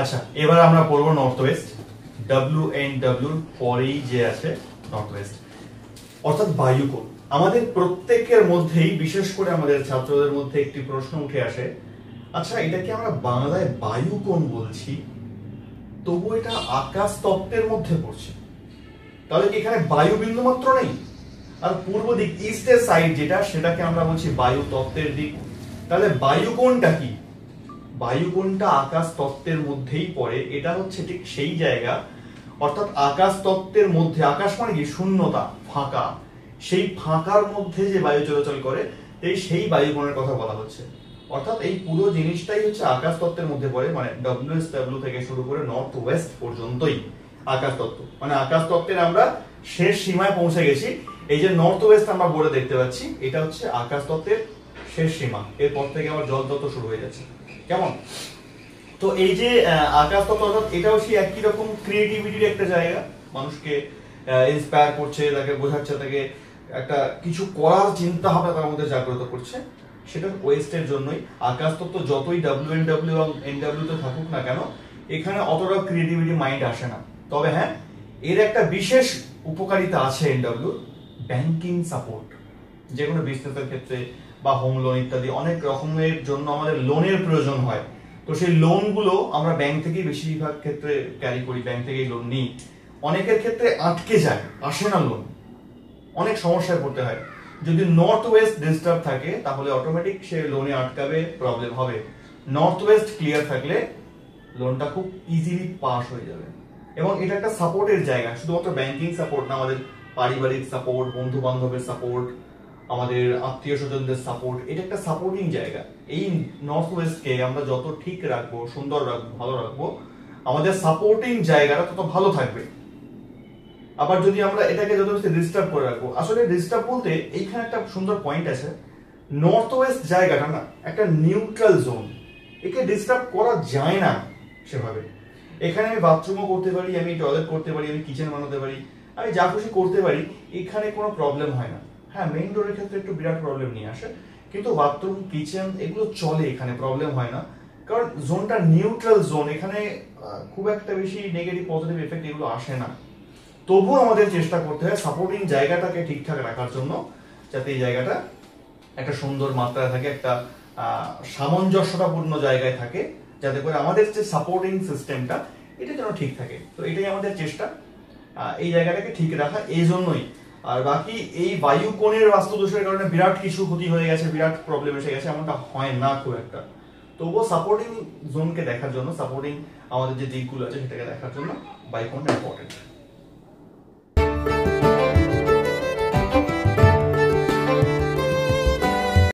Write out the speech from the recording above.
আচ্ছা, এবার আমরা পড়ব নর্থ ওয়েস্ট। WNW পরেই যে আছে নর্থ ওয়েস্ট, অর্থাৎ বায়ুকোণ। আমাদের প্রত্যেকের মধ্যেই, বিশেষ করে আমাদের ছাত্রদের মধ্যে একটি প্রশ্ন উঠে আসে, আচ্ছা এটাকে আমরা বাংলায় বায়ুকোণ বলছি, তবু এটা আকাশ তত্ত্বের মধ্যে পড়ছে, তাহলে কি এখানে বায়ু বিন্দু মাত্র নেই? আর পূর্ব দিক, ইস্টের সাইড যেটা, সেটাকে আমরা বলছি বায়ু তত্ত্বের দিক। তাহলে বায়ুকোণটা কি? বায়ুকোণটা আকাশ তত্ত্বের মধ্যেই পড়ে। এটা হচ্ছে ঠিক সেই জায়গা, অর্থাৎ আকাশ তত্ত্বের মধ্যে, আকাশ মানে কি শূন্যতা, ফাঁকা, সেই ফাঁকার মধ্যে যে বায়ু চলাচল করে, সেই বায়ুকোণের কথা বলা হচ্ছে। অর্থাৎ এই পুরো জিনিসটাই হচ্ছে আকাশ তত্ত্বের মধ্যে পড়ে, মানে WSW থেকে শুরু করে নর্থ ওয়েস্ট পর্যন্তই আকাশ তত্ত্ব। মানে আকাশ তত্ত্বের আমরা শেষ সীমায় পৌঁছে গেছি। এই যে নর্থ ওয়েস্ট আমরা বোর্ডে দেখতে পাচ্ছি, এটা হচ্ছে আকাশ তত্ত্বের শেষ সীমা। এরপর থেকে আবার জল তত্ত্ব শুরু হয়ে যাচ্ছে, কেমন? তো এই যে আকাশ তত্ত্ব, অর্থাৎ এটাও সেই একই রকম ক্রিয়েটিভিটির একটা জায়গা, মানুষকে ইন্সপায়ার করছে, তাকে বোঝাচ্ছে, তাকে একটা কিছু করার চিন্তা ভাবনা তার মধ্যে জাগ্রত করছে। সেটা ওয়েস্টের জন্যই। আকাশ তত্ত্ব যতই WNW এবং NW তে থাকুক না কেন, এখানে অতটা ক্রিয়েটিভিটি মাইন্ড আসে না। তবে হ্যাঁ, এর একটা বিশেষ উপকারিতা আছে NW, ব্যাংকিং সাপোর্ট। যে কোনো বিজনেসের ক্ষেত্রে বা হোম লোন ইত্যাদি অনেক রকমের জন্য আমাদের লোনের প্রয়োজন হয়। তো সেই লোনগুলো আমরা ব্যাংক থেকেই বেশিরভাগ ক্ষেত্রে ক্যারি করি, ব্যাংক থেকেই লোন নিই। অনেকের ক্ষেত্রে আটকে যায়, আসে না লোন, অনেক সমস্যায় পড়তে হয়। যদি নর্থ ওয়েস্ট ডিস্টার্ব থাকে তাহলে অটোমেটিক সে লোনে আটকাবে, প্রবলেম হবে। নর্থ ওয়েস্ট ক্লিয়ার থাকলে লোনটা খুব ইজিলি পাস হয়ে যাবে। এবং এটা একটা সাপোর্টের জায়গা, শুধুমাত্র ব্যাংকিং সাপোর্ট না, আমাদের পারিবারিক সাপোর্ট, বন্ধু বান্ধবের সাপোর্ট, আমাদের আত্মীয় স্বজনদের সাপোর্ট, এটা একটা সাপোর্টিং জায়গা। এই নর্থ ওয়েস্টকে আমরা যত ঠিক রাখবো, সুন্দর রাখবো, ভালো রাখবো, আমাদের সাপোর্টিং জায়গাটা তত ভালো থাকবে। আবার যদি আমরা এটাকে যত বেশি ডিস্টার্ব করে রাখবো, আসলে ডিস্টার্ব বলতে এইখানে একটা সুন্দর পয়েন্ট আছে, নর্থ ওয়েস্ট জায়গাটা না একটা নিউট্রাল জোন, একে ডিস্টার্ব করা যায় না সেভাবে। এখানে আমি বাথরুমও করতে পারি, আমি টয়লেট করতে পারি, আমি কিচেন বানাতে পারি, আমি যা খুশি করতে পারি, এখানে কোনো প্রবলেম হয় না। হ্যাঁ, মেইন ডোরের ক্ষেত্রে একটু বিরাট প্রবলেম নিয়ে আসে, কিন্তু বাথরুম, কিচেন এগুলো চলে, এখানে প্রবলেম হয় না, কারণ জোনটা নিউট্রাল জোন। এখানে খুব একটা বেশি নেগেটিভ পজিটিভ এফেক্ট এগুলো আসে না। তবুও আমাদের চেষ্টা করতে হয় সাপোর্টিং জায়গাটাকে ঠিকঠাক রাখার জন্য, যাতে এই জায়গাটা একটা সুন্দর মাত্রায় থাকে, একটা সামঞ্জস্যতাপূর্ণ জায়গায় থাকে, যাতে করে আমাদের যে সাপোর্টিং সিস্টেমটা এটা যেন ঠিক থাকে। তো এটাই আমাদের চেষ্টা, এই জায়গাটাকে ঠিক রাখা। এই জন্যই, আর বাকি এই বায়ুকোণের বাস্তুদোষের কারণে বিরাট কিছু ক্ষতি হয়ে গেছে, বিরাট প্রবলেম এসে গেছে, এমনটা হয় না খুব একটা। তবুও সাপোর্টিং জোনকে দেখার জন্য, সাপোর্টিং আমাদের যে দিকগুলো আছে সেটাকে দেখার জন্য বায়ুকোণটা ইম্পর্টেন্ট।